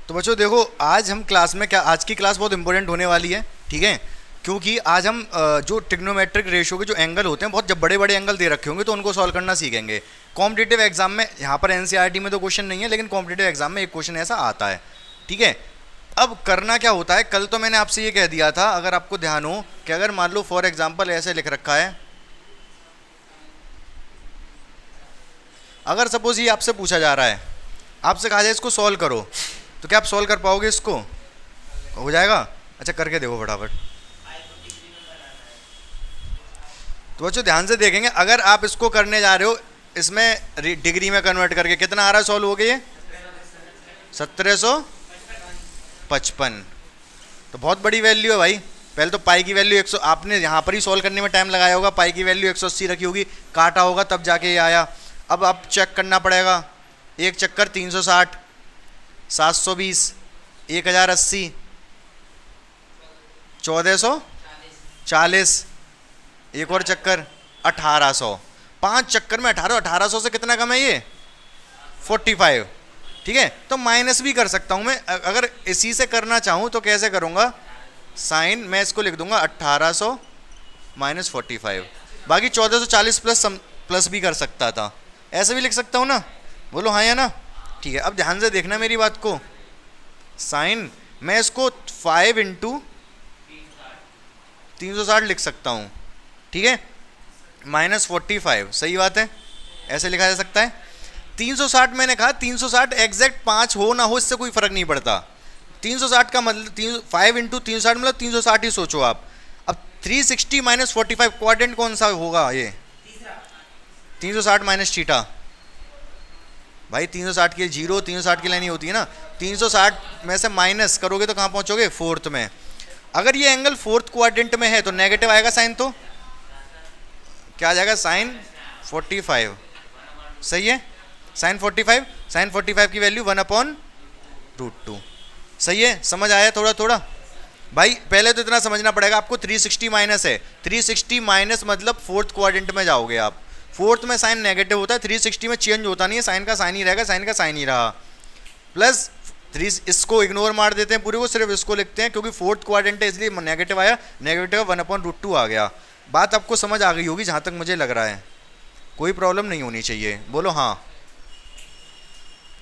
तो बच्चों देखो, आज हम क्लास में क्या, आज की क्लास बहुत इंपॉर्टेंट होने वाली है, ठीक है। क्योंकि आज हम जो ट्रिग्नोमेट्रिक रेशियो के जो एंगल होते हैं, बहुत जब बड़े बड़े एंगल दे रखे होंगे तो उनको सॉल्व करना सीखेंगे। कॉम्पिटिटिव एग्जाम में, यहाँ पर एनसीईआरटी में तो क्वेश्चन नहीं है, लेकिन कॉम्पिटिटिव एग्जाम में एक क्वेश्चन ऐसा आता है, ठीक है। अब करना क्या होता है, कल तो मैंने आपसे ये कह दिया था, अगर आपको ध्यान हो कि अगर मान लो फॉर एग्जाम्पल ऐसे लिख रखा है, अगर सपोज ये आपसे पूछा जा रहा है, आपसे कहा जाए इसको सॉल्व करो, तो क्या आप सॉल्व कर पाओगे? इसको हो जाएगा? अच्छा करके देखो फटाफट। तो बच्चों ध्यान से देखेंगे, अगर आप इसको करने जा रहे हो, इसमें डिग्री में कन्वर्ट करके कितना आ रहा है सॉल्व हो गया ये 1755। तो बहुत बड़ी वैल्यू है भाई। पहले तो पाई की वैल्यू 100, आपने यहाँ पर ही सॉल्व करने में टाइम लगाया होगा, पाई की वैल्यू 180 रखी होगी, काटा होगा तब जाके ये आया। अब आप चेक करना पड़ेगा, एक चक्कर 360, 720, 1080, 1440, एक और चक्कर 1800, 5 चक्कर में 1800 से कितना कम है ये 45, ठीक है। तो माइनस भी कर सकता हूँ मैं, अगर इसी से करना चाहूँ तो कैसे करूँगा, साइन मैं इसको लिख दूंगा 1800 माइनस 45, बाकी 1440 प्लस भी कर सकता था, ऐसे भी लिख सकता हूँ ना, बोलो हाँ या ना। ठीक है, अब ध्यान से देखना मेरी बात को, साइन मैं इसको 5 इंटू 360 लिख सकता हूँ, ठीक है, माइनस 45, सही बात है, ऐसे लिखा जा सकता है। 360 मैंने कहा 360 एग्जैक्ट 5 हो ना हो इससे कोई फर्क नहीं पड़ता। 360 का मतलब 5 इंटू 360 मतलब 360 ही सोचो आप। अब 360 माइनस 45 क्वाड्रेंट कौन सा होगा ये 360 माइनस थीटा, भाई 360 की जीरो 360 की लाइन ही होती है ना, 360 में से माइनस करोगे तो कहाँ पहुँचोगे, फोर्थ में। अगर ये एंगल फोर्थ क्वाड्रेंट में है तो नेगेटिव आएगा साइन, तो क्या आ जाएगा साइन 45, सही है, साइन 45, साइन 45 की वैल्यू 1/√2, सही है। समझ आया थोड़ा थोड़ा भाई? पहले तो इतना समझना पड़ेगा आपको, 360 माइनस है, 360 माइनस मतलब फोर्थ क्वाड्रेंट में जाओगे आप, फोर्थ में साइन नेगेटिव होता है, 360 में चेंज होता नहीं है, साइन का साइन ही रहेगा, साइन का साइन ही रहा, प्लस 3, इसको इग्नोर मार देते हैं पूरे को, सिर्फ इसको लिखते हैं क्योंकि फोर्थ क्वाड्रेंट है इसलिए नेगेटिव आया, नेगेटिव 1/√2 आ गया। बात आपको समझ आ गई होगी जहाँ तक मुझे लग रहा है, कोई प्रॉब्लम नहीं होनी चाहिए, बोलो हाँ,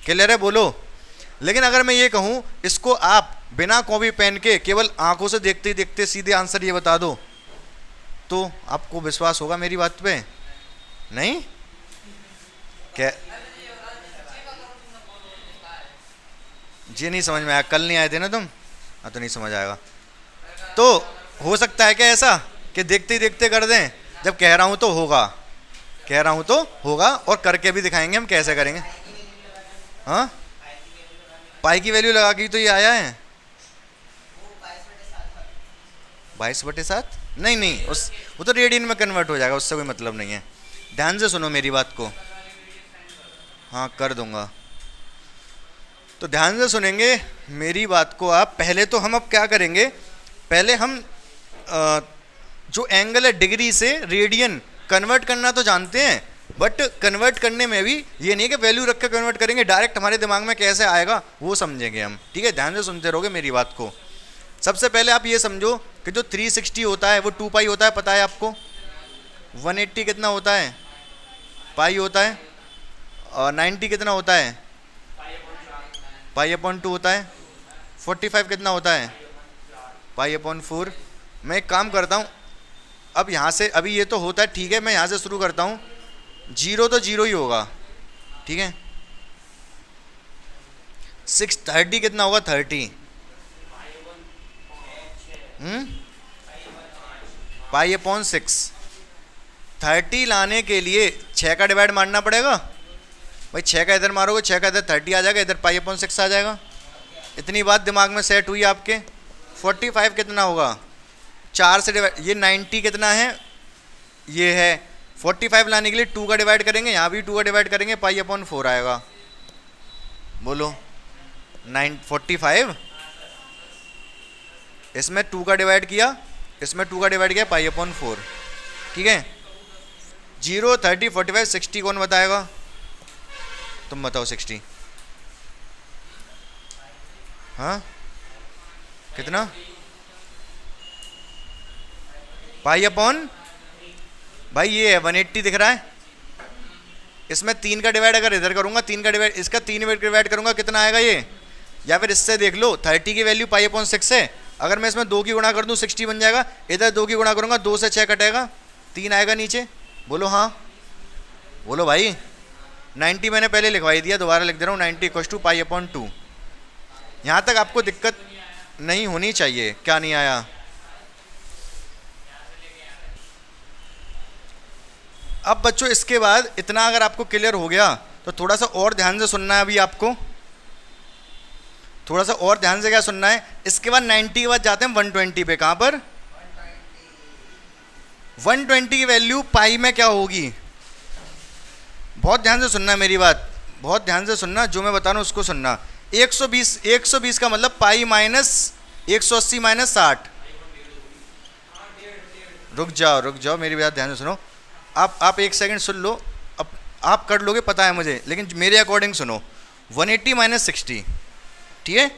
क्लियर है बोलो। लेकिन अगर मैं ये कहूँ इसको आप बिना कॉपी पेन के केवल आंखों से देखते ही देखते सीधे आंसर ये बता दो, तो आपको विश्वास होगा मेरी बात पे? नहीं क्या जी, नहीं समझ में आया? कल नहीं आए थे ना तुम? हाँ तो नहीं समझ आएगा। तो हो सकता है क्या ऐसा कि देखते ही देखते कर दें, जब कह रहा हूँ तो होगा, कह रहा हूँ तो होगा, और करके भी दिखाएंगे हम कैसे करेंगे। हाँ पाई की वैल्यू लगा के तो ये आया है 22/7, नहीं नहीं उस वो तो रेडियन में कन्वर्ट हो जाएगा, उससे कोई मतलब नहीं है। ध्यान से सुनो मेरी बात को, हाँ कर दूंगा, तो ध्यान से सुनेंगे मेरी बात को आप। पहले तो हम अब क्या करेंगे, पहले हम जो एंगल है डिग्री से रेडियन कन्वर्ट करना तो जानते हैं, बट कन्वर्ट करने में भी ये नहीं कि वैल्यू रख के कन्वर्ट करेंगे, डायरेक्ट हमारे दिमाग में कैसे आएगा वो समझेंगे हम, ठीक है। ध्यान से सुनते रहोगे मेरी बात को। सबसे पहले आप ये समझो कि जो 360 होता है वो 2 पाई होता है, पता है आपको। 180 कितना होता है, पाई होता है, और 90 कितना होता है, पाई/2 होता है, 45 कितना होता है, पाई/4। मैं एक काम करता हूँ, अब यहाँ से, अभी ये तो होता है ठीक है, मैं यहाँ से शुरू करता हूँ, 0 तो 0 ही होगा, ठीक है। 630 कितना होगा, 30, पाई/6। 30 लाने के लिए 6 का डिवाइड मारना पड़ेगा भाई, 6 का इधर मारोगे 6 का इधर 30 आ जाएगा, इधर पाई/6 आ जाएगा। इतनी बात दिमाग में सेट हुई आपके। 45 कितना होगा, 4 से डिवाइड, ये 90 कितना है, ये है 45 लाने के लिए 2 का डिवाइड करेंगे, यहाँ भी 2 का डिवाइड करेंगे, पाई/4 आएगा। बोलो 45, इसमें 2 का डिवाइड किया, इसमें 2 का डिवाइड किया, पाई/4, ठीक है। 0, 30, 45, 60 कौन बताएगा? तुम बताओ 60। हाँ कितना, पाई अपॉन, भाई ये है 180 दिख रहा है, इसमें 3 का डिवाइड अगर इधर करूंगा, 3 का डिवाइड इसका 3 डिवाइड करूंगा कितना आएगा ये, या फिर इससे देख लो 30 की वैल्यू पाई अपॉन 6 है, अगर मैं इसमें 2 की गुणा कर दूं 60 बन जाएगा, इधर 2 की गुणा करूंगा 2 से 6 कटेगा, 3 आएगा नीचे, बोलो हाँ, बोलो भाई। 90 मैंने पहले लिखवाई दिया, दोबारा लिख दे रहा हूँ, 90 इक्वल्स टू पाई अपॉन 2। यहाँ तक आपको दिक्कत नहीं होनी चाहिए, क्या नहीं आया। अब बच्चों इसके बाद इतना अगर आपको क्लियर हो गया तो थोड़ा सा और ध्यान से सुनना है, अभी आपको थोड़ा सा और ध्यान से क्या सुनना है। इसके बाद 90 के बाद जाते हैं 120 पे, कहाँ पर 120 की वैल्यू पाई में क्या होगी, बहुत ध्यान से सुनना मेरी बात, बहुत ध्यान से सुनना, जो मैं बता रहा हूँ उसको सुनना। 120 का मतलब पाई माइनस 180 माइनस 60। रुक जाओ मेरी बात ध्यान से सुनो, आप 1 सेकंड सुन लो, अब आप कर लोगे पता है मुझे, लेकिन मेरे अकॉर्डिंग सुनो। 180 माइनस 60, ठीक है,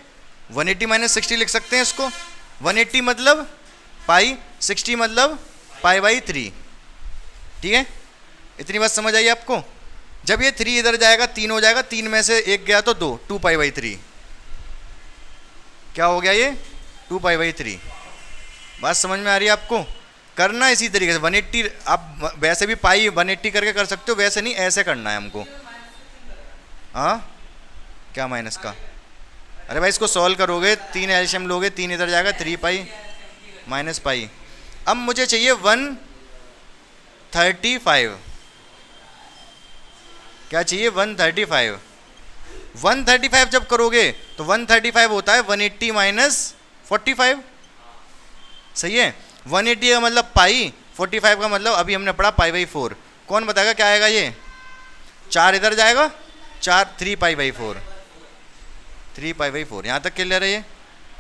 180 माइनस 60 लिख सकते हैं इसको। 180 मतलब पाई, 60 मतलब पाई बाई 3, ठीक है, इतनी बात समझ आई आपको। जब ये 3 इधर जाएगा 3 हो जाएगा, 3 में से 1 गया तो 2 पाई बाई 3, क्या हो गया ये 2 पाई बाई 3। बात समझ में आ रही है आपको, करना इसी तरीके से। 180 आप वैसे भी पाई 180 करके कर सकते हो, वैसे नहीं ऐसे करना है हमको। हाँ क्या माइनस का, अरे भाई इसको सॉल्व करोगे, 3 एलसीएम लोगे, 3 इधर जाएगा, 3 पाई माइनस पाई। अब मुझे चाहिए 135, क्या चाहिए 135। 135 जब करोगे तो 135 होता है 180 माइनस 45, सही है। 180 का मतलब पाई, 45 का मतलब अभी हमने पढ़ा पाई बाई 4। कौन बताएगा क्या आएगा ये, 4 इधर जाएगा, 3 पाई बाई 4, 3 पाई बाई 4। यहाँ तक क्लियर है, ये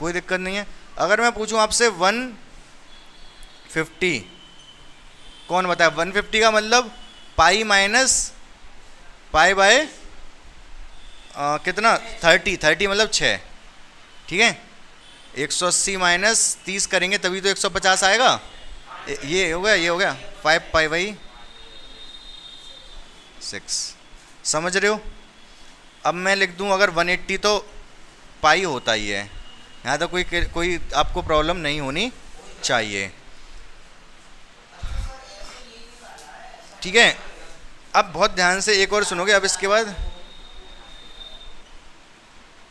कोई दिक्कत नहीं है। अगर मैं पूछूं आपसे 150, कौन बताया 150 का मतलब पाई माइनस पाई बाय कितना 30 मतलब 6, ठीक है। 180 माइनस 30 करेंगे तभी तो 150 आएगा, ये हो गया 5 पाई बाई 6, समझ रहे हो। अब मैं लिख दूं अगर 180 तो पाई होता ही है, यहाँ तो कोई आपको प्रॉब्लम नहीं होनी चाहिए, ठीक है। अब बहुत ध्यान से एक और सुनोगे। अब इसके बाद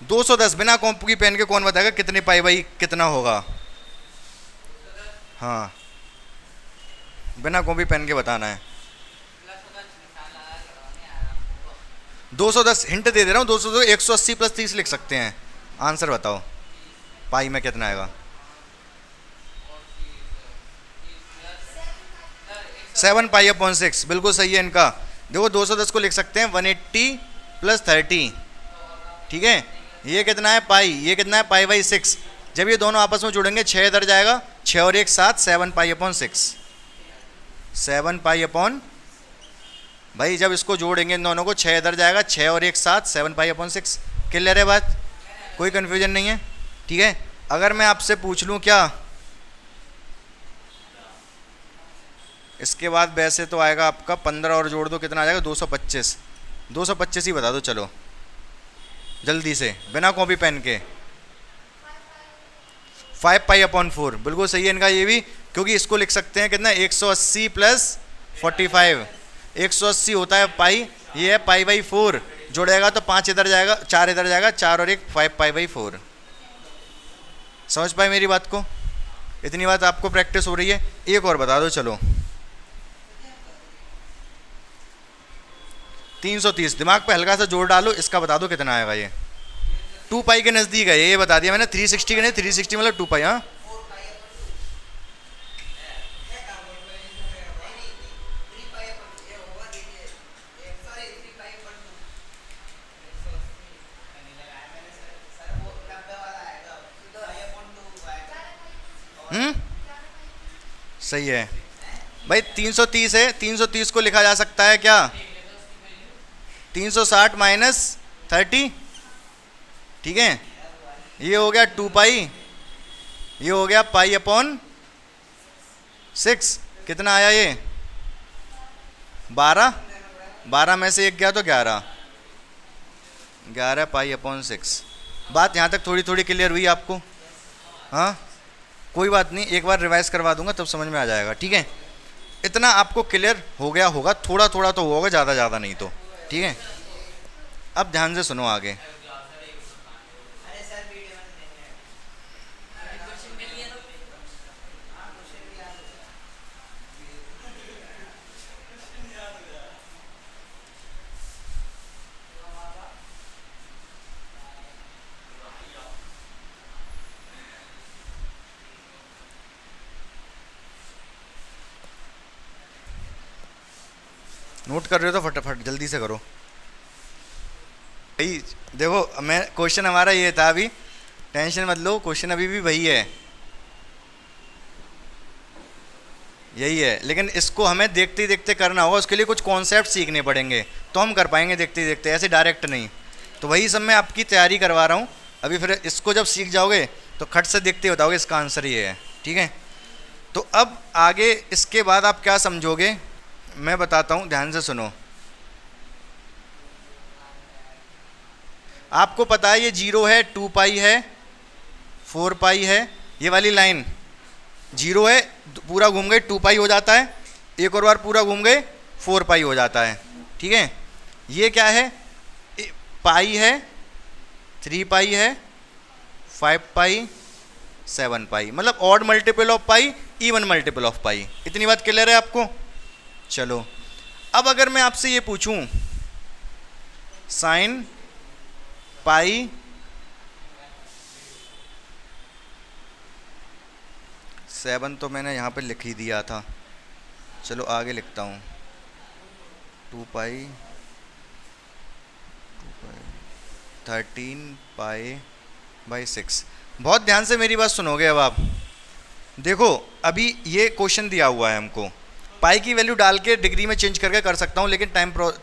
210 बिना कॉपी पेन के कौन बताएगा कितने पाई बाई कितना होगा, हाँ बिना कॉपी पेन के बताना है। 210 हिंट दे रहा हूँ, 210 180 प्लस 30 लिख सकते हैं। आंसर बताओ पाई में कितना आएगा, 7 पाई अपॉन 6, बिल्कुल सही है इनका। देखो 210 को लिख सकते हैं 180 प्लस 30, ठीक है। ये कितना है पाई, ये कितना है पाई बाई 6। जब ये दोनों आपस में जुड़ेंगे 6 इधर जाएगा, 6 और 1 7, 7 पाई अपॉन 6, 7 पाई अपॉन, भाई जब इसको जोड़ेंगे इन दोनों को 6 इधर जाएगा, 6 और 1 7, 7 पाई अपॉन 6। क्लियर है बात, कोई कन्फ्यूजन नहीं है, ठीक है। अगर मैं आपसे पूछ लूँ क्या, इसके बाद वैसे तो आएगा आपका 15 और जोड़ दो कितना आ जाएगा 225, 225 ही बता दो चलो जल्दी से बिना कॉपी पेन के। 5 पाई अपॉन 4, बिल्कुल सही है इनका ये भी, क्योंकि इसको लिख सकते हैं कितना 180 प्लस 45, 180 होता है पाई, ये है पाई बाई 4, जोड़ेगा तो 5 इधर जाएगा, 4 इधर जाएगा, 4 और 1 5 पाई बाई 4। समझ पाए मेरी बात को, इतनी बात आपको प्रैक्टिस हो रही है। एक और बता दो चलो, 330, दिमाग पे हल्का सा जोर डालो, इसका बता दो कितना आएगा। ये 2 पाई के नज़दीक है, ये बता दिया मैंने। 360 के नहीं, 360 मतलब 2 पाई, हाँ सही है भाई। 330 है, 330 को लिखा जा सकता है क्या 360 माइनस 30, ठीक है। ये हो गया 2 पाई, ये हो गया पाई अपॉन 6। कितना आया ये? 12। 12 में से 1 गया तो 11। 11 पाई अपॉन 6। बात यहाँ तक थोड़ी थोड़ी क्लियर हुई आपको? हाँ, कोई बात नहीं, एक बार रिवाइज करवा दूंगा तब समझ में आ जाएगा। ठीक है, इतना आपको क्लियर हो गया होगा, थोड़ा थोड़ा तो होगा, ज़्यादा ज़्यादा नहीं तो। ठीक है, अब ध्यान से सुनो आगे। नोट कर रहे हो तो फटाफट जल्दी से करो भाई। देखो, मैं क्वेश्चन हमारा ये था, अभी टेंशन मत लो, क्वेश्चन अभी भी वही है, यही है, लेकिन इसको हमें देखते ही देखते करना होगा। उसके लिए कुछ कॉन्सेप्ट सीखने पड़ेंगे तो हम कर पाएंगे देखते ही देखते, ऐसे डायरेक्ट नहीं। तो वही सब मैं आपकी तैयारी करवा रहा हूँ अभी। फिर इसको जब सीख जाओगे तो खट से देखते बताओगे इसका आंसर ये है। ठीक है, तो अब आगे इसके बाद आप क्या समझोगे मैं बताता हूँ, ध्यान से सुनो। आपको पता है ये 0 है, 2 पाई है, 4 पाई है, ये वाली लाइन 0 है, पूरा घूम गए 2 पाई हो जाता है, एक और बार पूरा घूम गए 4 पाई हो जाता है। ठीक है, ये क्या है? पाई है, 3 पाई है, 5 पाई, 7 पाई, मतलब odd multiple of pi, even multiple of pi. इतनी बात क्लियर है आपको? चलो, अब अगर मैं आपसे ये पूछूं साइन पाई 7 तो मैंने यहाँ पे लिख ही दिया था, चलो आगे लिखता हूँ 2 पाई 13 पाई बाई 6। बहुत ध्यान से मेरी बात सुनोगे अब आप। देखो, अभी ये क्वेश्चन दिया हुआ है हमको, पाई की वैल्यू डाल के डिग्री में चेंज करके कर सकता हूँ, लेकिन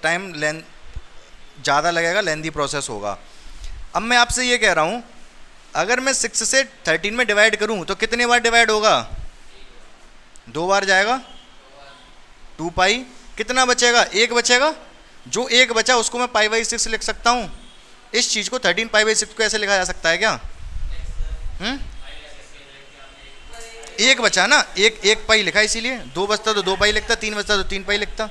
टाइम लेंथ ज़्यादा लगेगा, लेंथी प्रोसेस होगा। अब मैं आपसे ये कह रहा हूँ, अगर मैं 6 से 13 में डिवाइड करूँ तो कितने बार डिवाइड होगा? 2 बार जाएगा। 2 पाई, कितना बचेगा? 1 बचेगा। जो 1 बचा उसको मैं पाई बाई 6 लिख सकता हूँ। इस चीज़ को 13 पाई बाई 6 को ऐसे लिखा जा सकता है क्या? 1 बचा ना, एक पाई लिखा, इसीलिए 2 बचता तो 2 पाई लिखता, 3 बचता तो 3 पाई लिखता।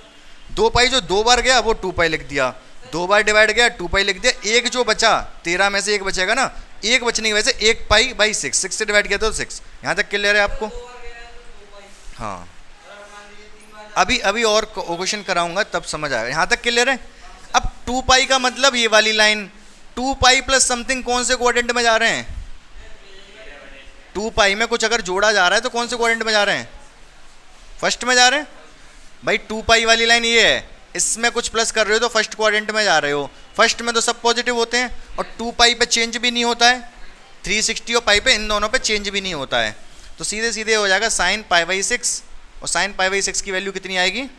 2 पाई जो 2 बार गया वो 2 पाई लिख दिया, 2 बार डिवाइड गया 2 पाई लिख दिया। 1 जो बचा, 13 में से 1 बचेगा ना, 1 बचने की वजह से 1 पाई बाई 6, 6 से डिवाइड किया तो 6। यहाँ तक क्लियर है आपको? हाँ, अभी और क्वेश्चन कराऊंगा तब समझ आएगा। यहाँ तक क्लियर है? अब 2 पाई का मतलब ये वाली लाइन 2 पाई प्लस समथिंग कौन से क्वाड्रेंट में जा रहे हैं? 2 पाई में कुछ अगर जोड़ा जा रहा है तो कौन से क्वाड्रेंट में जा रहे हैं? फर्स्ट में जा रहे हैं भाई। 2 पाई वाली लाइन ये है, इसमें कुछ प्लस कर रहे हो तो फर्स्ट क्वाड्रेंट में जा रहे हो। फर्स्ट में तो सब पॉजिटिव होते हैं और 2 पाई पे चेंज भी नहीं होता है, 360 और पाई पे, इन दोनों पे चेंज भी नहीं होता है। तो सीधे सीधे हो जाएगा साइन पाई बाई 6। और साइन पाई बाई 6 की वैल्यू कितनी आएगी?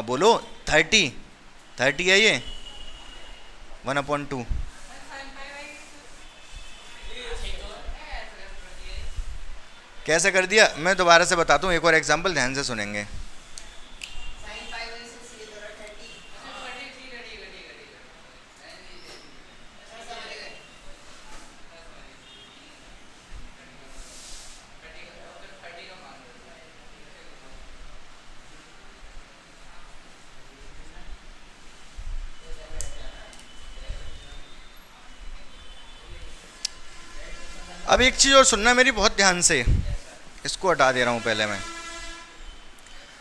बोलो 30 है ये 1/2। कैसे कर दिया मैं दोबारा से बताता हूँ, एक और एग्जांपल ध्यान से सुनेंगे। अब एक चीज़ और सुनना मेरी बहुत ध्यान से, इसको हटा दे रहा हूँ पहले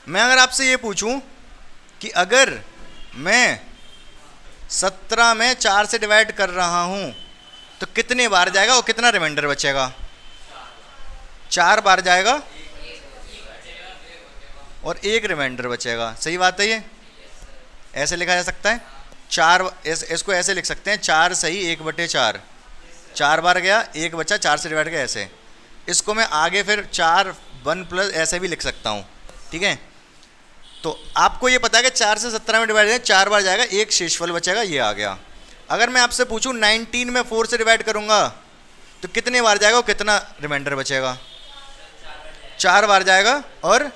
मैं अगर आपसे ये पूछूं कि अगर मैं 17 में 4 से डिवाइड कर रहा हूँ तो कितने बार जाएगा और कितना रिमाइंडर बचेगा? 4 बार जाएगा और 1 रिमाइंडर बचेगा। सही बात है? ये ऐसे लिखा जा सकता है, 4 इसको ऐसे लिख सकते हैं, 4 सही 1/4। 4 बार गया, 1 बचा, 4 से डिवाइड किया, ऐसे। इसको मैं आगे फिर 4 1 प्लस ऐसे भी लिख सकता हूँ। ठीक है, तो आपको ये पता है कि 4 से 17 में डिवाइड है, 4 बार जाएगा, 1 शेषफल बचेगा, ये आ गया। अगर मैं आपसे पूछूं 19 में 4 से डिवाइड करूंगा तो कितने बार जाएगा और कितना रिमाइंडर बचेगा? 4 बार जाएगा और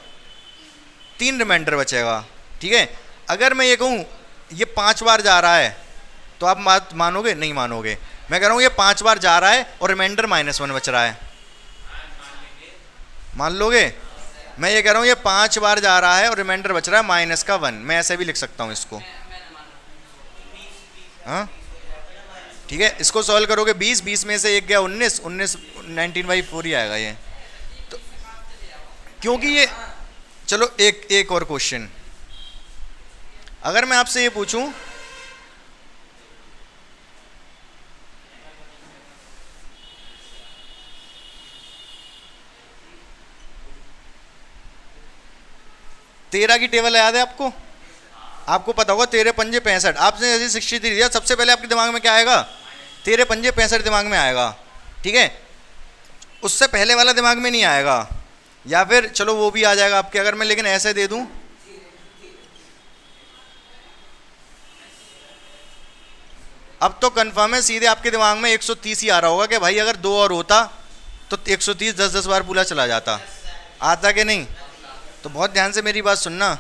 3 रिमाइंडर बचेगा। ठीक है, अगर मैं ये कहूँ ये 5 बार जा रहा है तो आप मानोगे? नहीं मानोगे। मैं कह रहा हूँ ये 5 बार जा रहा है और रिमाइंडर -1 बच रहा है, मान लोगे? मैं ये कह रहा हूँ ये 5 बार जा रहा है और रिमाइंडर बच रहा है -1। मैं ऐसे भी लिख सकता हूँ इसको। हाँ ठीक है, इसको सॉल्व करोगे 20 में से 1 गया 19 19/4 ही आएगा ये तो, क्योंकि ये। चलो एक और क्वेश्चन, अगर मैं आपसे ये पूछूं तेरह की टेबल याद है आपको? आपको पता होगा 13 पंजे 65। आपने जैसे 63 दिया, सबसे पहले आपके दिमाग में क्या आएगा? 13 पंजे 65 दिमाग में आएगा। ठीक है, उससे पहले वाला दिमाग में नहीं आएगा, या फिर चलो वो भी आ जाएगा आपके। अगर मैं लेकिन ऐसे दे दूं, अब तो कंफर्म है सीधे आपके दिमाग में 130 ही आ रहा होगा कि भाई अगर 2 और होता तो 130 10 बार पूरा चला जाता। आता कि नहीं? तो बहुत ध्यान से मेरी बात सुनना।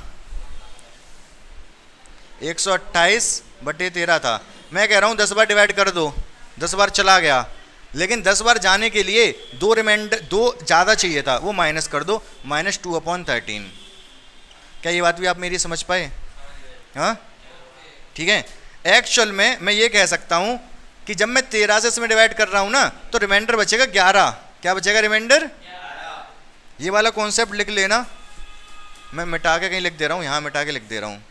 128/13 था। मैं कह रहा हूँ 10 बार डिवाइड कर दो, 10 बार चला गया, लेकिन 10 बार जाने के लिए 2 रिमाइंडर 2 ज़्यादा चाहिए था, वो माइनस कर दो, -2/13। क्या ये बात भी आप मेरी समझ पाए? हाँ ठीक है, एक्चुअल में मैं ये कह सकता हूँ कि जब मैं 13 से इसमें डिवाइड कर रहा हूँ ना तो रिमाइंडर बचेगा 11। क्या बचेगा रिमाइंडर? ये वाला कॉन्सेप्ट लिख लेना। मैं मिटा के कहीं लिख दे रहा हूँ, यहाँ मिटा के लिख दे रहा हूँ।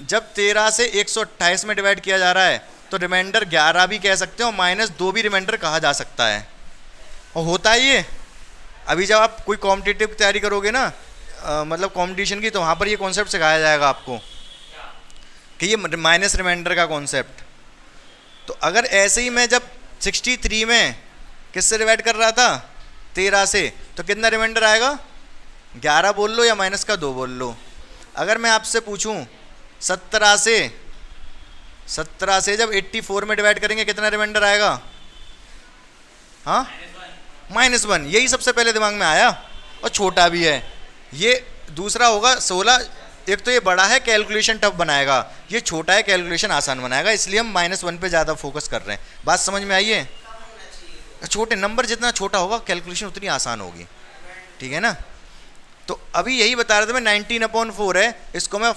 जब 13 से 128 में डिवाइड किया जा रहा है तो रिमाइंडर 11 भी कह सकते हो, -2 भी रिमाइंडर कहा जा सकता है। और होता है ये, अभी जब आप कोई कॉम्पिटिटिव की तैयारी करोगे ना, मतलब कंपटीशन की, तो वहाँ पर ये कॉन्सेप्ट सिखाया जाएगा आपको कि ये माइनस रिमाइंडर का कॉन्सेप्ट। तो अगर ऐसे ही मैं जब 63 में किससे डिवाइड कर रहा था? 13 से, तो कितना रिमाइंडर आएगा? 11 बोल लो या -2 बोल लो। अगर मैं आपसे पूछूं 17 से जब 84 में डिवाइड करेंगे कितना रिमाइंडर आएगा? हाँ -1। यही सबसे पहले दिमाग में आया, और छोटा भी है। ये दूसरा होगा 16। एक तो ये बड़ा है, कैलकुलेशन टफ बनाएगा, ये छोटा है, कैलकुलेशन आसान बनाएगा, इसलिए हम -1 पे ज़्यादा फोकस कर रहे हैं। बात समझ में आई है? छोटे नंबर जितना छोटा होगा कैलकुलेशन उतनी आसान होगी। ठीक है ना? तो अभी यही बता रहे थे मैं, 19/4 है, इसको मैं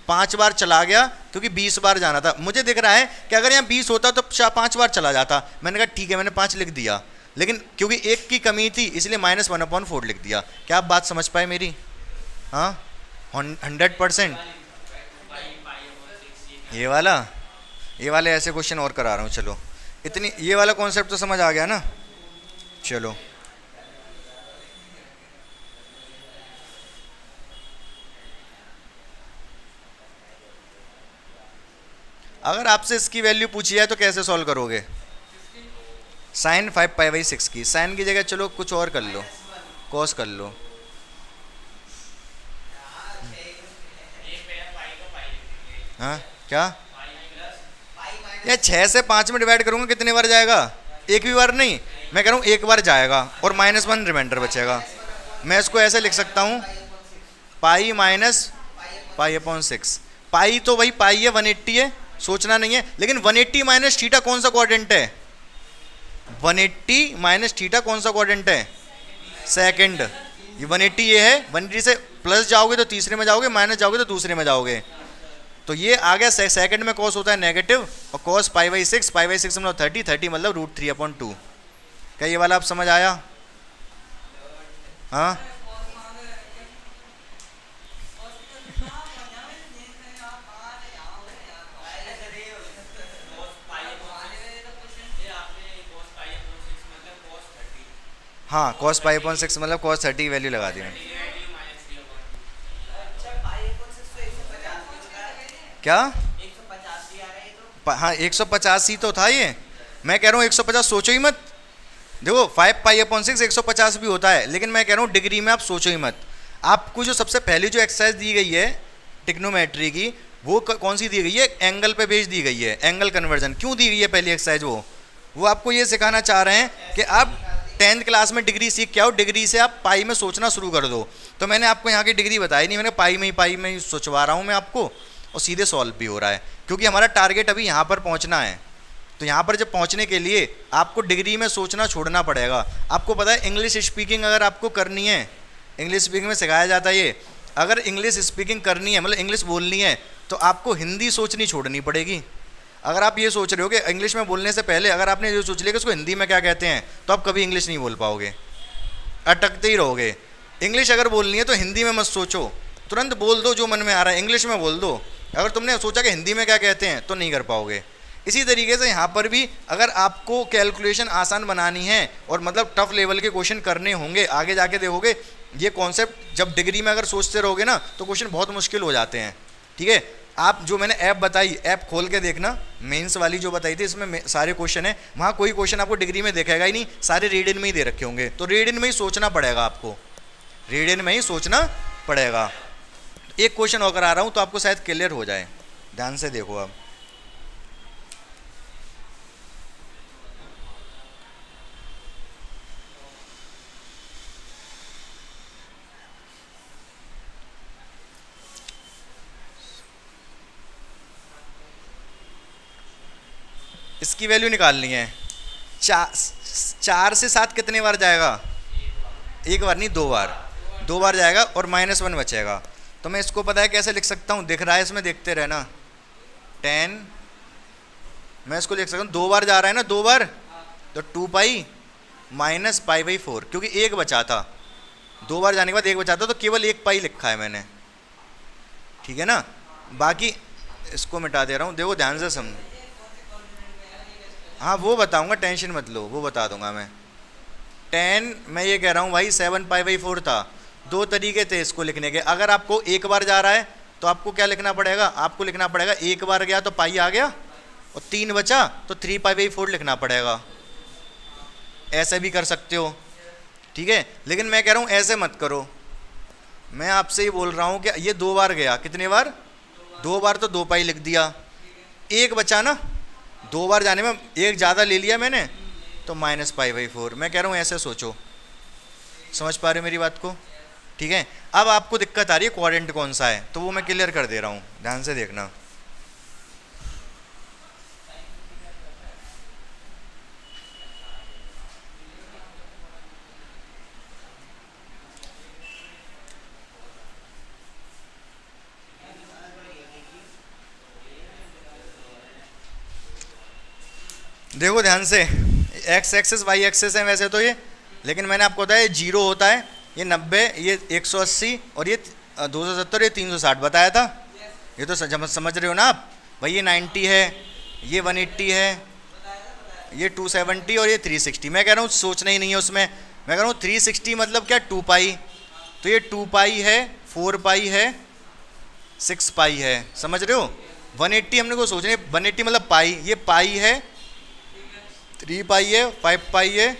5 बार चला गया क्योंकि 20 बार जाना था। मुझे दिख रहा है कि अगर यहाँ 20 होता तो 5 बार चला जाता। मैंने कहा ठीक है, मैंने 5 लिख दिया, लेकिन क्योंकि 1 की कमी थी इसलिए -1/4 लिख दिया। क्या आप बात समझ पाए मेरी? हाँ 100%। ये वाले ऐसे क्वेश्चन और करा रहा हूँ। चलो इतनी, ये वाला कॉन्सेप्ट तो समझ आ गया ना? चलो अगर आपसे इसकी वैल्यू पूछी है तो कैसे सॉल्व करोगे? sin 5π/6 की, साइन की जगह चलो कुछ और कर लो, कॉस कर लो। हाँ क्या? या 6 से 5 में डिवाइड करूँगा कितने बार जाएगा? एक भी बार नहीं, मैं कह रहा हूँ 1 बार जाएगा और -1 रिमाइंडर बचेगा। मैं इसको ऐसे लिख सकता हूँ, पाई -π/6। पाई तो वही पाई है, 180 है, सोचना नहीं है। लेकिन 180 माइनस थीटा कौन सा क्वाड्रेंट है? 180 माइनस थीटा कौन सा क्वाड्रेंट है? सेकंड। ये 180 ये है, 180 से प्लस जाओगे तो तीसरे में जाओगे, माइनस जाओगे तो दूसरे में जाओगे। तो ये आ गया, सेकंड में कॉस होता है नेगेटिव, और कॉस π/6 मतलब 30 मतलब √3/2। क्या ये वाला आप समझ आया? हाँ हाँ, cos π/6 मतलब cos 30 की वैल्यू लगा दी मैंने। क्या? हाँ 150 ही तो था ये। मैं कह रहा हूँ 150 सोचो ही मत। देखो 5π/6 150 भी होता है, लेकिन मैं कह रहा हूँ डिग्री में आप सोचो ही मत। आपको जो सबसे पहली जो एक्सरसाइज दी गई है टिग्नोमेट्री की, वो कौन सी दी गई है, एंगल पे बेस दी गई है, एंगल कन्वर्जन। क्यों दी गई है पहली एक्सरसाइज, वो आपको ये सिखाना चाह रहे हैं कि आप 10th क्लास में डिग्री सीख के आओ, डिग्री से आप पाई में सोचना शुरू कर दो। तो मैंने आपको यहाँ की डिग्री बताई नहीं, मैंने पाई में ही सोचवा रहा हूँ मैं आपको, और सीधे सॉल्व भी हो रहा है, क्योंकि हमारा टारगेट अभी यहाँ पर पहुँचना है। तो यहाँ पर जब पहुँचने के लिए आपको डिग्री में सोचना छोड़ना पड़ेगा। आपको पता है इंग्लिश स्पीकिंग अगर आपको करनी है, इंग्लिश स्पीकिंग में सिखाया जाता है ये, अगर इंग्लिश स्पीकिंग करनी है मतलब इंग्लिश बोलनी है तो आपको हिंदी सोचनी छोड़नी पड़ेगी। अगर आप ये सोच रहे हो कि इंग्लिश में बोलने से पहले अगर आपने ये सोच लिया कि उसको हिंदी में क्या कहते हैं, तो आप कभी इंग्लिश नहीं बोल पाओगे, अटकते ही रहोगे। इंग्लिश अगर बोलनी है तो हिंदी में मत सोचो, तुरंत बोल दो जो मन में आ रहा है, इंग्लिश में बोल दो। अगर तुमने सोचा कि हिंदी में क्या कहते हैं तो नहीं कर पाओगे। इसी तरीके से यहाँ पर भी अगर आपको कैलकुलेशन आसान बनानी है और मतलब टफ लेवल के क्वेश्चन करने होंगे, आगे जाके देखोगे ये कॉन्सेप्ट जब डिग्री में अगर सोचते रहोगे ना तो क्वेश्चन बहुत मुश्किल हो जाते हैं। ठीक है, आप जो मैंने ऐप बताई, ऐप खोल के देखना, मेंस वाली जो बताई थी, इसमें सारे क्वेश्चन है, वहाँ कोई क्वेश्चन आपको डिग्री में देखेगा ही नहीं, सारे रीड इन में ही दे रखे होंगे। तो रीड इन में ही सोचना पड़ेगा आपको, रीड इन में ही सोचना पड़ेगा। एक क्वेश्चन और करा रहा हूँ तो आपको शायद क्लियर हो जाए, ध्यान से देखो आप। इसकी वैल्यू निकालनी है। 4 से 7 कितने बार जाएगा, एक बार नहीं, 2 बार, 2 बार जाएगा और -1 बचेगा। तो मैं इसको पता है कैसे लिख सकता हूँ, दिख रहा है इसमें, देखते रहना। 10, मैं इसको लिख सकता हूँ, 2 बार जा रहा है ना, 2 बार, तो 2 पाई माइनस पाई बाई 4, क्योंकि एक बचा था, 2 बार जाने के बाद एक बचा था, तो केवल 1 पाई लिखा है मैंने। ठीक है ना, बाकी इसको मिटा दे रहा हूँ, देखो ध्यान से समझो। हाँ वो बताऊंगा, टेंशन मत लो, वो बता दूंगा मैं। 10, मैं ये कह रहा हूँ भाई 7 पाई बाई 4 था। 2 तरीके थे इसको लिखने के। अगर आपको एक बार जा रहा है तो आपको क्या लिखना पड़ेगा, आपको लिखना पड़ेगा एक बार गया तो पाई आ गया, और 3 बचा तो 3 पाई बाई 4 लिखना पड़ेगा। ऐसे भी कर सकते हो, ठीक है, लेकिन मैं कह रहा हूँ ऐसे मत करो। मैं आपसे ही बोल रहा हूँ कि ये 2 बार गया, कितने बार, 2 बार, तो 2 पाई लिख दिया, एक बचा ना, 2 बार जाने में एक ज़्यादा ले लिया मैंने, तो माइनस पाई बाई 4। मैं कह रहा हूँ ऐसे सोचो, समझ पा रहे हो मेरी बात को? ठीक है, अब आपको दिक्कत आ रही है क्वाड्रेंट कौन सा है, तो वो मैं क्लियर कर दे रहा हूँ, ध्यान से देखना। देखो ध्यान से, एक्स एक्सेस वाई एक्सेस है वैसे तो ये, लेकिन मैंने आपको बताया 0 होता है, ये 90, ये 180 और ये 270, ये 360 बताया था। ये तो समझ रहे हो ना आप भाई, ये 90 है, ये 180 है, ये 270 और ये 360। मैं कह रहा हूँ सोचना ही नहीं है उसमें। मैं कह रहा हूँ 360 मतलब क्या, 2 पाई, तो ये 2 पाई है, 4 पाई है, 6 पाई है, समझ रहे हो। 180 हमने को सोचना है, 180 मतलब पाई, ये पाई है, 3 पाई है, 5 पाई है,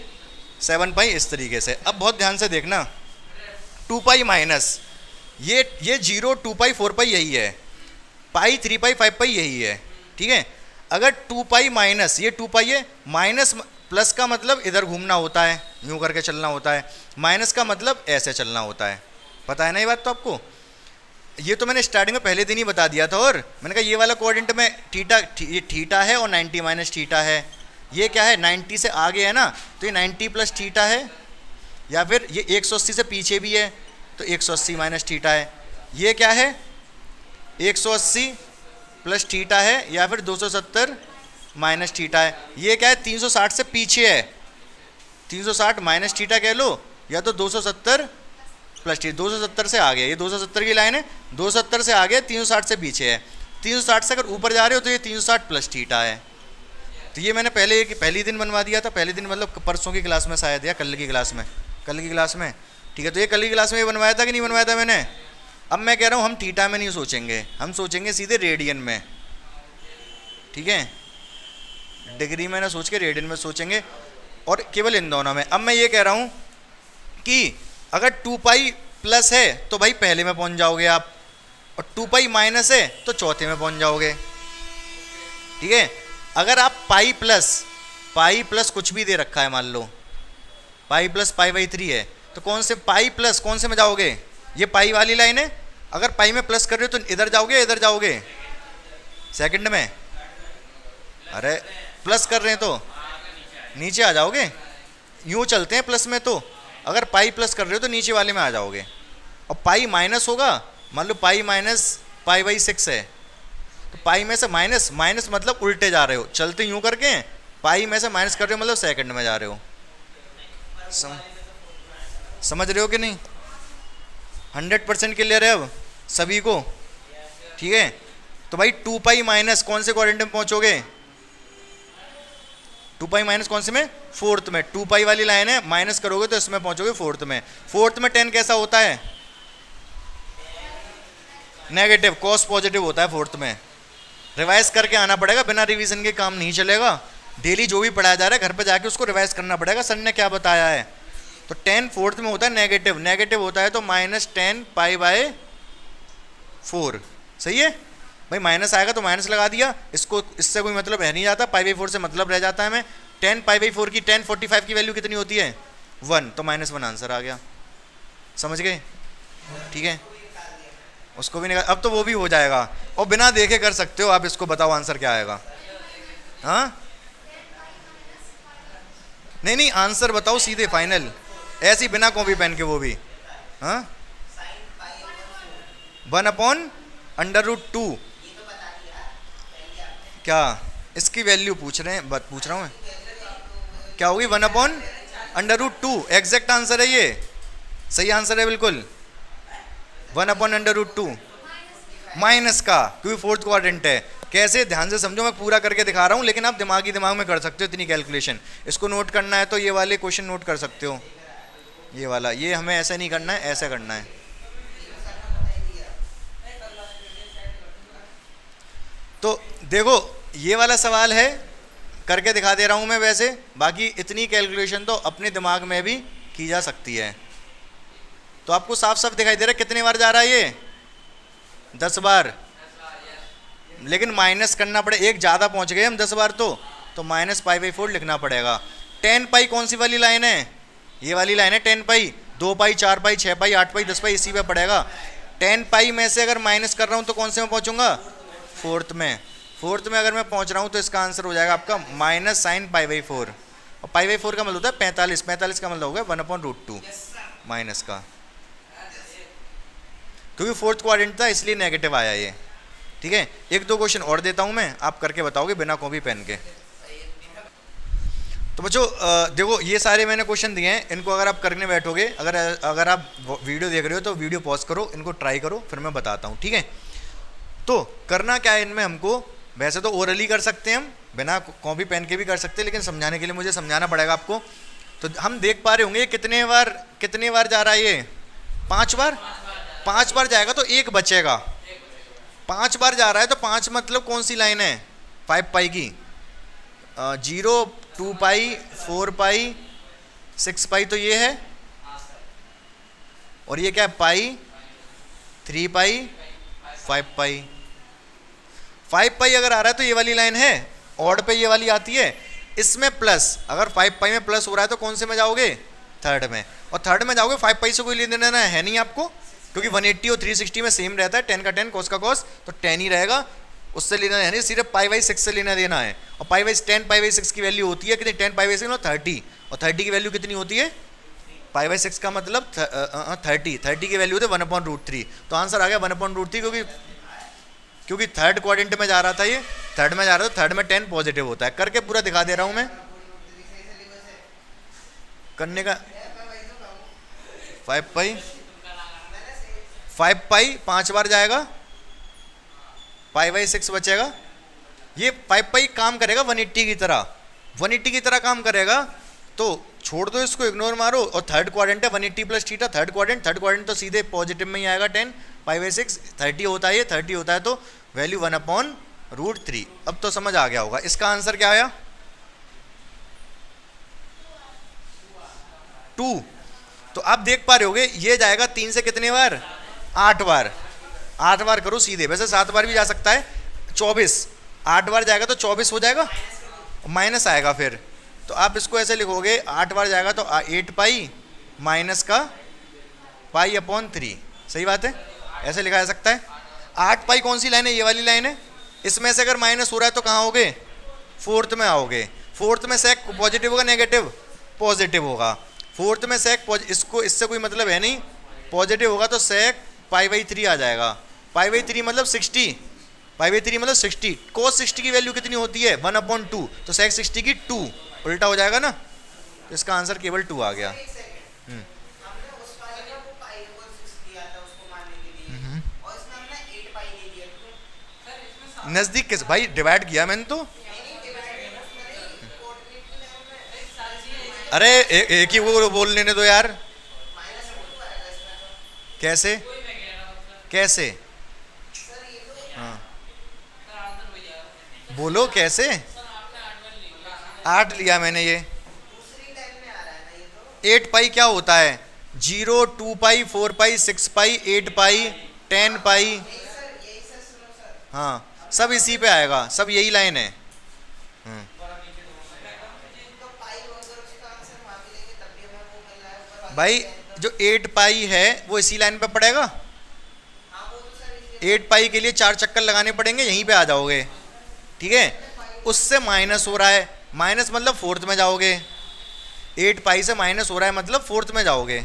7 पाई, इस तरीके से। अब बहुत ध्यान से देखना, 2 पाई माइनस ये 0, 2 पाई, 4 पाई यही है, पाई, 3 पाई, 5 पाई यही है। ठीक है, अगर 2 पाई माइनस ये 2 पाई है, माइनस प्लस का मतलब इधर घूमना होता है, यूँ करके चलना होता है, माइनस का मतलब ऐसे चलना होता है। पता है ना ये बात तो आपको? ये तो मैंने स्टार्टिंग में पहले दिन ही बता दिया था। और मैंने कहा ये वाला कोऑर्डिनेट में ये थीटा है और 90 माइनस थीटा है। ये क्या है, 90 से आगे है ना, तो ये 90 प्लस थीटा है, या फिर ये 180 से पीछे भी है तो 180 माइनस थीटा है। ये क्या है, 180 प्लस थीटा है, या फिर 270 माइनस थीटा है। ये क्या है, 360 से पीछे है, 360 माइनस थीटा कह लो, या तो 270 प्लस थीटा। 270 से आगे, ये 270 की लाइन है, 270 से आगे, 360 से पीछे है। 360 से अगर ऊपर जा रहे हो तो ये 360 प्लस थीटा है। तो ये मैंने पहली दिन बनवा दिया था, पहले दिन मतलब परसों की क्लास में शायद, या कल की क्लास में, ठीक है। तो ये कल की क्लास में ये बनवाया था कि नहीं बनवाया था मैंने? अब मैं कह रहा हूँ हम थीटा में नहीं सोचेंगे, हम सोचेंगे सीधे रेडियन में। ठीक है, डिग्री में ना सोच के रेडियन में सोचेंगे, और केवल इन दोनों में। अब मैं ये कह रहा हूँ कि अगर 2 पाई प्लस है तो भाई पहले में पहुँच जाओगे आप, और 2 पाई माइनस है तो चौथे में पहुंच जाओगे। ठीक है, अगर आप पाई प्लस कुछ भी दे रखा है, मान लो पाई प्लस पाई बाई 3 है, तो कौन से पाई प्लस कौन से में जाओगे? ये पाई वाली लाइन है, अगर पाई में प्लस कर रहे हो तो इधर जाओगे, इधर जाओगे सेकंड में। अरे प्लस कर रहे हैं तो नीचे आ जाओगे, यूं चलते हैं प्लस में, तो अगर पाई प्लस कर रहे हो तो नीचे वाले में आ जाओगे। और पाई माइनस होगा, मान लो पाई माइनस पाई बाई 6 है, तो पाई में से माइनस माइनस मतलब उल्टे जा रहे हो, चलते यूं करके पाई में से माइनस कर रहे हो मतलब सेकंड में जा रहे हो। समझ रहे हो कि नहीं? 100% क्लियर है अब सभी को? ठीक है, तो भाई 2 पाई माइनस कौन से क्वाड्रेंट में पहुंचोगे? 2 पाई माइनस कौन से में? फोर्थ में। 2 पाई वाली लाइन है, माइनस करोगे तो इसमें पहुंचोगे फोर्थ में। फोर्थ में 10 कैसा होता है? नेगेटिव, कॉस पॉजिटिव होता है फोर्थ में। रिवाइज करके आना पड़ेगा, बिना रिवीजन के काम नहीं चलेगा। डेली जो भी पढ़ाया जा रहा है घर पे जाके उसको रिवाइज करना पड़ेगा, सर ने क्या बताया है। तो 10 फोर्थ में होता है नेगेटिव, नेगेटिव होता है तो -10 पाई बाय 4। सही है भाई, माइनस आएगा तो माइनस लगा दिया, इसको इससे कोई मतलब रह नहीं जाता, पाई बाई 4 से मतलब रह जाता है हमें। 10 पाई बाई 4 की 1045 की वैल्यू कितनी होती है? 1, तो -1 आंसर आ गया। समझ गए? ठीक है, उसको भी निकाल, अब तो वो भी हो जाएगा, और बिना देखे कर सकते हो आप। इसको बताओ आंसर क्या आएगा? हाँ नहीं, आंसर बताओ सीधे फाइनल, ऐसी बिना कॉपी पेन के, वो भी। हाँ 1/√2। क्या इसकी वैल्यू पूछ रहे हैं? पूछ रहा हूँ मैं, क्या होगी? 1/√2 एग्जैक्ट आंसर है ये, सही आंसर है बिल्कुल। 1/√2 माइनस का, क्योंकि फोर्थ क्वाड्रेंट है। कैसे? ध्यान से समझो, मैं पूरा करके दिखा रहा हूँ, लेकिन आप दिमाग में कर सकते हो इतनी कैलकुलेशन। इसको नोट करना है तो ये वाले क्वेश्चन नोट कर सकते हो, ये वाला, ये हमें ऐसा नहीं करना है, ऐसा करना है। तो देखो ये वाला सवाल है, करके दिखा दे रहा हूँ मैं। वैसे बाकी इतनी कैलकुलेशन तो अपने दिमाग में भी की जा सकती है। तो आपको साफ साफ दिखाई दे रहा है कितने बार जा रहा है ये? 10 बार। लेकिन माइनस करना पड़े, एक ज़्यादा पहुँच गए हम 10 बार, तो -π/4 लिखना पड़ेगा। 10 पाई कौन सी वाली लाइन है? ये वाली लाइन है 10 पाई। 2 पाई, 4 पाई, 6 पाई, 8 पाई, 10 पाई, इसी पे पड़ेगा। 10 पाई में से अगर माइनस कर रहा हूँ तो कौन से में पहुँचूंगा? फोर्थ में। फोर्थ में अगर मैं पहुँच रहा हूँ तो इसका आंसर हो जाएगा आपका -sin π/4। और π/4 का मतलब होता है 45, 45 का मतलब होगा 1/√2 माइनस का, क्योंकि फोर्थ क्वाड्रेंट था इसलिए नेगेटिव आया ये। ठीक है, 1-2 क्वेश्चन और देता हूँ मैं, आप करके बताओगे बिना कॉपी पेन के। तो बच्चों देखो ये सारे मैंने क्वेश्चन दिए हैं, इनको अगर आप करने बैठोगे, अगर आप वीडियो देख रहे हो तो वीडियो पॉज करो, इनको ट्राई करो, फिर मैं बताता हूँ। ठीक है, तो करना क्या है इनमें हमको? वैसे तो ओरली कर सकते हैं हम, बिना कॉपी पेन के भी कर सकते हैं, लेकिन समझाने के लिए मुझे समझाना पड़ेगा आपको। तो हम देख पा रहे होंगे कितने बार जा रहा है ये? 5 बार। 5 बार जाएगा तो एक बचेगा। 5 बार जा रहा है तो 5 मतलब कौन सी लाइन है? 5 पाई की। 0, 2 पाई, 4 पाई, 6 पाई तो ये है, और ये क्या है? पाई, 3 पाई, 5 पाई। 5 पाई अगर आ रहा है तो ये वाली लाइन है, ऑड पे ये वाली आती है, इसमें प्लस। अगर 5 पाई में प्लस हो रहा है तो कौन से में जाओगे? थर्ड में। और थर्ड में जाओगे 5 पाई से कोई लेने देना है नहीं आपको, क्योंकि 180 और 360 में सेम रहता है, 10 का 10, कॉस का कॉस, तो 10 ही रहेगा, उससे लेना है नहीं, सिर्फ π/6 से लेना देना है। और π/10 π/6 की वैल्यू होती है कितनी? 10 π/6 30, और 30 की वैल्यू कितनी होती है? π/6 का मतलब 30 की वैल्यू होती है 1/√3। तो आंसर आ गया 1/√3, क्योंकि थर्ड क्वाड्रेंट में जा रहा था, ये थर्ड में जा रहा था, थर्ड में 10 पॉजिटिव होता है। करके पूरा दिखा दे रहा हूं मैं, करने का। 5 पाई 5 बार जाएगा, π/6 बचेगा। ये 5 पाई काम करेगा 180 की तरह, 180 की तरह काम करेगा, तो छोड़ दो इसको, इग्नोर मारो। और थर्ड क्वाड्रेंट है 180 प्लस थीटा, थर्ड क्वाड्रेंट तो सीधे पॉजिटिव में ही आएगा। 10 π/6 30 होता है, ये 30 होता है, तो वैल्यू 1/√3। अब तो समझ आ गया होगा। इसका आंसर क्या आया? 2। तो आप देख पा रहे होगे ये जाएगा 3 से कितने बार? 8 बार। 8 बार करो सीधे, वैसे 7 बार भी जा सकता है। 24 8 बार जाएगा तो 24 हो जाएगा, माइनस आएगा फिर। तो आप इसको ऐसे लिखोगे, 8 बार जाएगा तो 8 पाई माइनस का पाई अपॉन 3। सही बात है, ऐसे लिखा जा सकता है। 8 पाई कौन सी लाइन है? ये वाली लाइन है। इसमें से अगर माइनस हो रहा है तो कहाँ होगे? फोर्थ में आओगे। फोर्थ में सेक पॉजिटिव होगा नेगेटिव? पॉजिटिव होगा। फोर्थ में सेक इसको इससे कोई मतलब है नहीं, पॉजिटिव होगा तो सेक पाई बाई 3 आ जाएगा। पाई बाई 3 मतलब 60, पाई बाई 3 मतलब 60। कोस 60 की वैल्यू कितनी होती है? 1/2, तो सेक 60 की 2 उल्टा हो जाएगा ना, तो इसका आंसर केवल 2 आ गया। नजदीक किस भाई, डिवाइड किया मैंने तो। अरे एक ही वो बोल लेने दो यार। कैसे कैसे? हाँ बोलो कैसे? 8 लिया मैंने। ये 8 पाई क्या होता है? 0, 2 पाई, 4 पाई, 6 पाई, 8 पाई, 10 पाई। हाँ सब इसी पे आएगा, सब यही लाइन है। भाई जो 8 पाई है वो इसी लाइन पे पड़ेगा। 8 पाई के लिए 4 चक्कर लगाने पड़ेंगे, यहीं पे आ जाओगे। ठीक है, उससे माइनस हो रहा है, माइनस मतलब फोर्थ में जाओगे। 8 पाई से माइनस हो रहा है मतलब फोर्थ में जाओगे।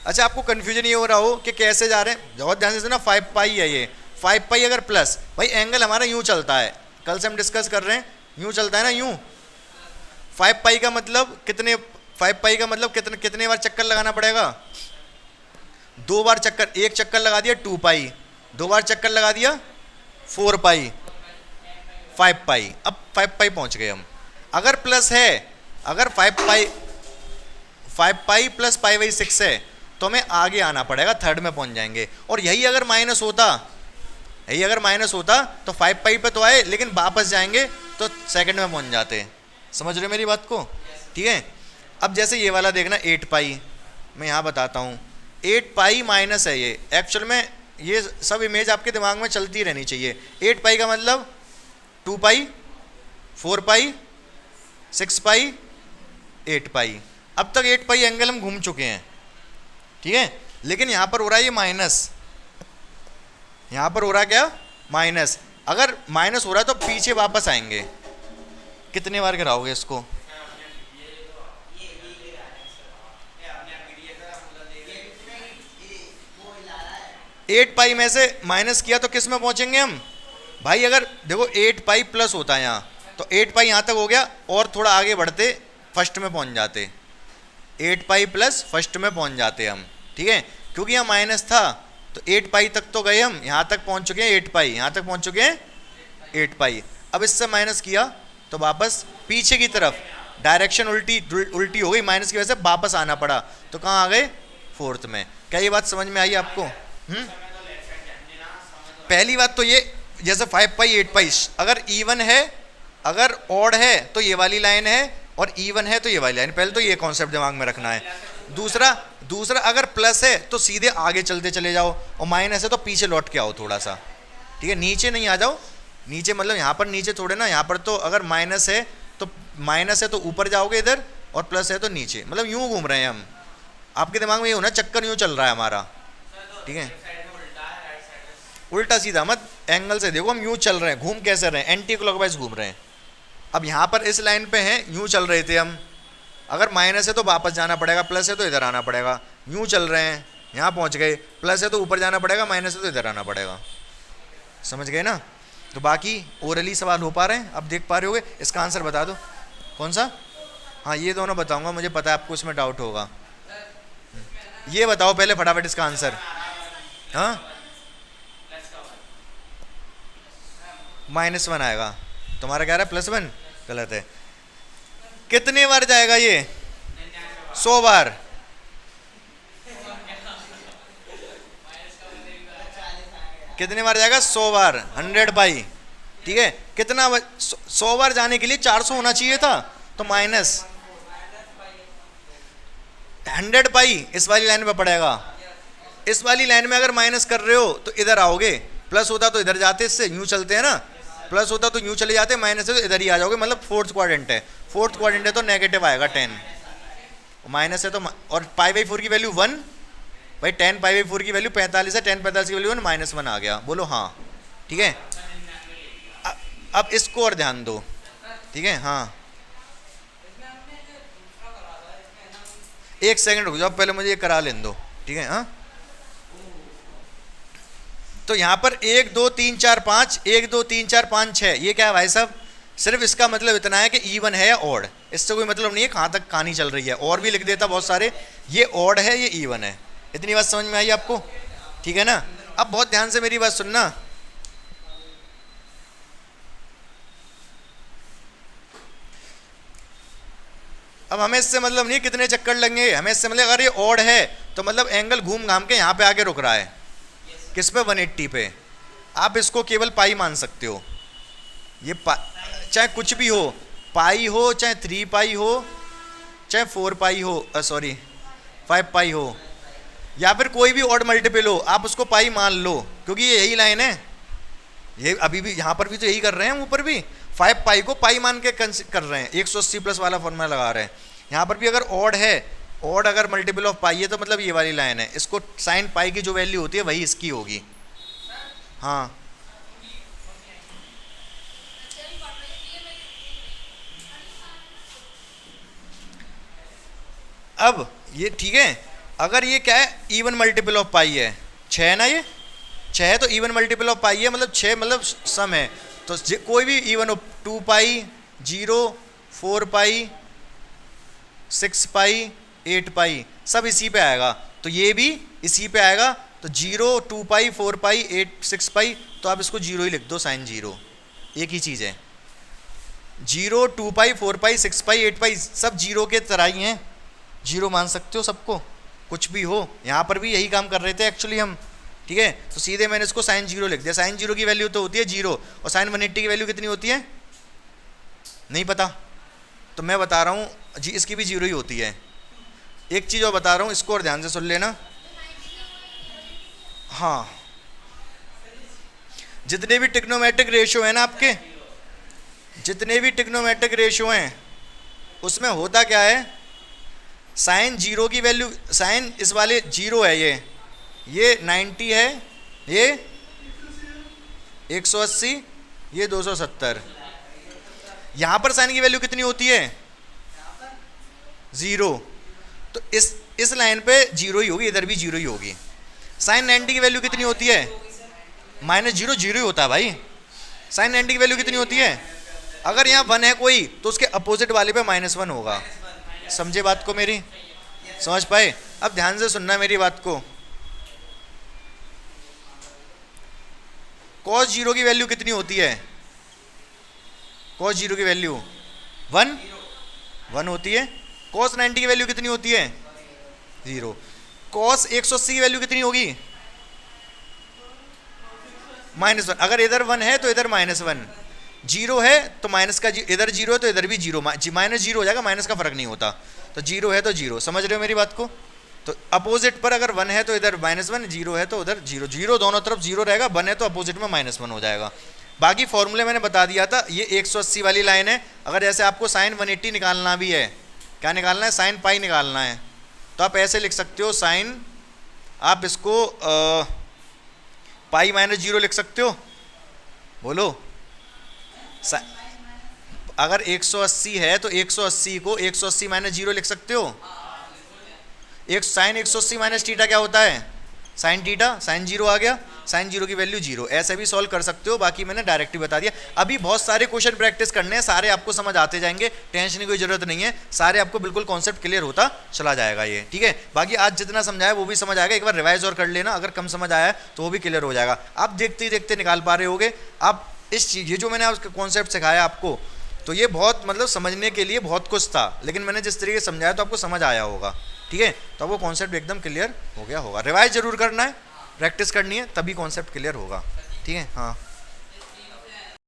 अच्छा आपको कंफ्यूजन ये हो रहा हो कि कैसे जा रहे हैं, बहुत ध्यान से सुना। 5 पाई है ये, 5 पाई अगर प्लस, भाई एंगल हमारा यूं चलता है, कल से हम डिस्कस कर रहे हैं, यूं चलता है ना, यूं। 5 पाई का मतलब कितने, 5 पाई का मतलब कितने कितने बार चक्कर लगाना पड़ेगा? 2 बार चक्कर। एक चक्कर लगा दिया 2 पाई, 2 बार चक्कर लगा दिया 4 पाई, 5 पाई। अब 5 पाई पहुंच गए हम। अगर प्लस है, अगर 5 पाई प्लस पाई बाई 6 है तो हमें आगे आना पड़ेगा, थर्ड में पहुंच जाएंगे। और यही अगर माइनस होता, यही अगर माइनस होता तो 5 पाई पे तो आए, लेकिन वापस जाएंगे तो सेकंड में पहुंच जाते। समझ रहे हो मेरी बात को? ठीक है। अब जैसे ये वाला देखना 8 पाई, मैं यहाँ बताता हूँ। 8 पाई माइनस है ये, एक्चुअल में ये सब इमेज आपके दिमाग में चलती रहनी चाहिए। 8 पाई का मतलब 2 पाई, 4 पाई, 6 पाई, 8 पाई। अब तक 8 पाई एंगल हम घूम चुके हैं। ठीक है, लेकिन यहाँ पर हो रहा है ये माइनस, यहाँ पर हो रहा है क्या? माइनस। अगर माइनस हो रहा है तो पीछे वापस आएंगे। कितने बार गिराओगे इसको? एट पाई में से माइनस किया तो किस में पहुंचेंगे हम? भाई अगर देखो 8 पाई प्लस होता है यहाँ, तो 8 पाई यहाँ तक हो गया, और थोड़ा आगे बढ़ते फर्स्ट में पहुंच जाते। 8 पाई प्लस फर्स्ट में पहुंच जाते हम। ठीक है, क्योंकि यहाँ माइनस था तो 8 पाई तक तो गए हम, यहाँ तक पहुंच चुके हैं 8 पाई, यहाँ तक पहुंच चुके हैं 8 पाई। अब इससे माइनस किया तो वापस पीछे की तरफ, डायरेक्शन उल्टी हो गई, माइनस की वजह से वापस आना पड़ा, तो कहाँ आ गए? फोर्थ में। क्या ये बात समझ में आई आपको? पहली बात तो ये, जैसे 5 पाई 8 पाई, अगर इवन है, अगर ऑड है तो ये वाली लाइन है, और इवन है तो ये वाली लाइन। पहले तो ये कॉन्सेप्ट दिमाग में रखना है। दूसरा अगर प्लस है तो सीधे आगे चलते चले जाओ, और माइनस है तो पीछे लौट के आओ थोड़ा सा। ठीक है, नीचे नहीं आ जाओ। नीचे मतलब यहाँ पर नीचे थोड़े ना, यहाँ पर तो अगर माइनस है तो ऊपर जाओगे इधर, और प्लस है तो नीचे, मतलब यूं घूम रहे हैं हम। आपके दिमाग में ये होना चक्कर यूं चल रहा है हमारा। ठीक है, उल्टा सीधा मत, एंगल से देखो, हम यूं चल रहे हैं। घूम कैसे रहे हैं? एंटी क्लॉकवाइज घूम रहे हैं। अब यहाँ पर इस लाइन पे हैं, यूं चल रहे थे हम। अगर माइनस है तो वापस जाना पड़ेगा, प्लस है तो इधर आना पड़ेगा। यूं चल रहे हैं, यहाँ पहुँच गए, प्लस है तो ऊपर जाना पड़ेगा, माइनस है तो इधर आना पड़ेगा। समझ गए ना? तो बाकी ओरली सवाल हो पा रहे हैं, अब देख पा रहे होगे। इसका आंसर बता दो कौन सा? हाँ ये दोनों बताऊंगा, मुझे पता है आपको इसमें डाउट होगा। ये बताओ पहले फटाफट इसका आंसर। हाँ -1 आएगा, तुम्हारा कह रहा है +1, गलत है। कितने बार जाएगा ये? 100 बार। कितने बार जाएगा? 100 बार, 100 पाई। ठीक है, कितना 100 बार जाने के लिए 400 होना चाहिए था, तो माइनस 100 पाई इस वाली लाइन में पड़ेगा। इस वाली लाइन में अगर माइनस कर रहे हो तो इधर आओगे, प्लस होता तो इधर जाते, इससे यूं चलते हैं ना, प्लस होता तो यूं चले जाते, माइनस है तो इधर ही आ जाओगे, मतलब फोर्थ क्वाड्रेंट है, फोर्थ क्वाड्रेंट है तो नेगेटिव आएगा 10, माइनस है तो और पाई बाई 4 की वैल्यू 1, भाई 10 पाई बाई 4 की वैल्यू 45 है, 10 45 की वैल्यू 1, -1 आ गया, बोलो हाँ, ठीक है। अब इसको और ध्यान दो, ठीक है, हाँ एक सेकंड रुक जाओ, पहले मुझे ये करा लेने दो, ठीक है, हाँ। तो यहाँ पर 1 2 3 4 5, 1 2 3 4 5 6, ये क्या है भाई साहब, सिर्फ इसका मतलब इतना है कि इवन है या ऑड, इससे कोई मतलब नहीं है कहाँ तक कहानी चल रही है, और भी लिख देता बहुत सारे, ये ऑड है ये इवन है, इतनी बात समझ में आई आपको, ठीक है ना। अब बहुत ध्यान से मेरी बात सुनना, अब हमें इससे मतलब नहीं कितने चक्कर लगेंगे, हमें इससे मतलब अगर ये ऑड है तो मतलब एंगल घूम घाम के यहाँ पे आके रुक रहा है, किस पे, 180 पे। आप इसको केवल पाई मान सकते हो, ये चाहे कुछ भी हो, पाई हो चाहे 3 पाई हो चाहे 4 पाई हो, सॉरी 5 पाई हो, या फिर कोई भी ऑड मल्टीपल हो, आप उसको पाई मान लो, क्योंकि ये यही लाइन है, ये अभी भी यहाँ पर भी तो यही कर रहे हैं, ऊपर भी 5 पाई को पाई मान के कर रहे हैं, 180 प्लस वाला फॉर्मूला लगा रहे हैं। यहाँ पर भी अगर ऑड है, ऑड अगर मल्टीपल ऑफ पाई है तो मतलब ये वाली लाइन है, इसको साइन पाई की जो वैल्यू होती है वही इसकी होगी, हाँ। अब ये ठीक है, अगर ये क्या है, इवन मल्टीपल ऑफ पाई है, 6 है ना, ये 6 है तो इवन मल्टीपल ऑफ पाई है, मतलब 6 मतलब सम है, तो कोई भी इवन हो, 2 पाई 0 4 पाई 6 पाई 8 पाई सब इसी पे आएगा, तो ये भी इसी पे आएगा, तो 0 2 पाई 4 पाई 8 6 पाई, तो आप इसको 0 ही लिख दो, साइन 0, एक ही चीज़ है, 0 2 पाई 4 पाई 6 पाई 8 पाई सब 0 के तरह ही हैं, 0 मान सकते हो सबको, कुछ भी हो, यहाँ पर भी यही काम कर रहे थे एक्चुअली हम, ठीक है। तो सीधे मैंने इसको साइन 0 लिख दिया, साइन 0 की वैल्यू तो होती है 0, और साइन 180 की वैल्यू कितनी होती है नहीं पता, तो मैं बता रहा हूँ जी, इसकी भी 0 ही होती है। एक चीज़ और बता रहा हूँ, इसको और ध्यान से सुन लेना, हाँ, जितने भी ट्रिग्नोमेट्रिक रेशियो है ना आपके, जितने भी ट्रिग्नोमेट्रिक रेशियो हैं उसमें होता क्या है, साइन 0 की वैल्यू, साइन इस वाले 0 है, ये 90 है, ये 180, ये 270, यहाँ पर साइन की वैल्यू कितनी होती है 0, तो इस लाइन पे 0 ही होगी, इधर भी 0 ही होगी। साइन 90 की वैल्यू कितनी होती है, -0 0 ही होता है भाई, साइन 90 की वैल्यू कितनी होती है, अगर यहाँ 1 है कोई तो उसके अपोजिट वाले पे -1 होगा, समझे बात को मेरी, समझ पाए। अब ध्यान से सुनना मेरी बात को, cos 0 की वैल्यू कितनी होती है, cos 0 की वैल्यू 1 होती है, cos 90 की वैल्यू कितनी होती है 0, cos 180 की वैल्यू कितनी होगी -1, अगर इधर 1 है तो इधर -1, 0 है तो माइनस का इधर 0 है तो इधर भी 0, -0 हो जाएगा, माइनस का फर्क नहीं होता, तो 0 है तो 0, समझ रहे हो मेरी बात को। तो अपोजिट पर अगर 1 है तो इधर -1, 0 है तो उधर 0, 0 दोनों तरफ 0 रहेगा, 1 है तो अपोजिट में -1 हो जाएगा। बाकी फॉर्मूले मैंने बता दिया था, ये 180 वाली लाइन है, अगर जैसे आपको साइन 180 निकालना भी है, क्या निकालना है, साइन पाई निकालना है, तो आप ऐसे लिख सकते हो, साइन आप इसको पाई -0 लिख सकते हो, बोलो, अगर 180 है तो 180 को 180 -0 लिख सकते हो, एक साइन 180 माइनस थीटा क्या होता है, साइन थीटा, साइन 0 आ गया, साइन 0 की वैल्यू 0, ऐसे भी सॉल्व कर सकते हो, बाकी मैंने डायरेक्ट ही बता दिया। अभी बहुत सारे क्वेश्चन प्रैक्टिस करने हैं, सारे आपको समझ आते जाएंगे, टेंशन की कोई जरूरत नहीं है, सारे आपको बिल्कुल कॉन्सेप्ट क्लियर होता चला जाएगा ये, ठीक है। बाकी आज जितना समझाया वो भी समझ आएगा, एक बार रिवाइज और कर लेना, अगर कम समझ आया तो वो भी क्लियर हो जाएगा, आप देखते ही देखते निकाल पा रहे होगे। आप इस चीज़, ये जो मैंने आपका कॉन्सेप्ट सिखाया आपको, तो ये बहुत मतलब समझने के लिए बहुत कुछ था, लेकिन मैंने जिस तरीके से समझाया तो आपको समझ आया होगा, ठीक है। तो वो कॉन्सेप्ट एकदम क्लियर हो गया होगा, रिवाइज जरूर करना है, प्रैक्टिस करनी है, तभी कॉन्सेप्ट क्लियर होगा, ठीक है, हाँ।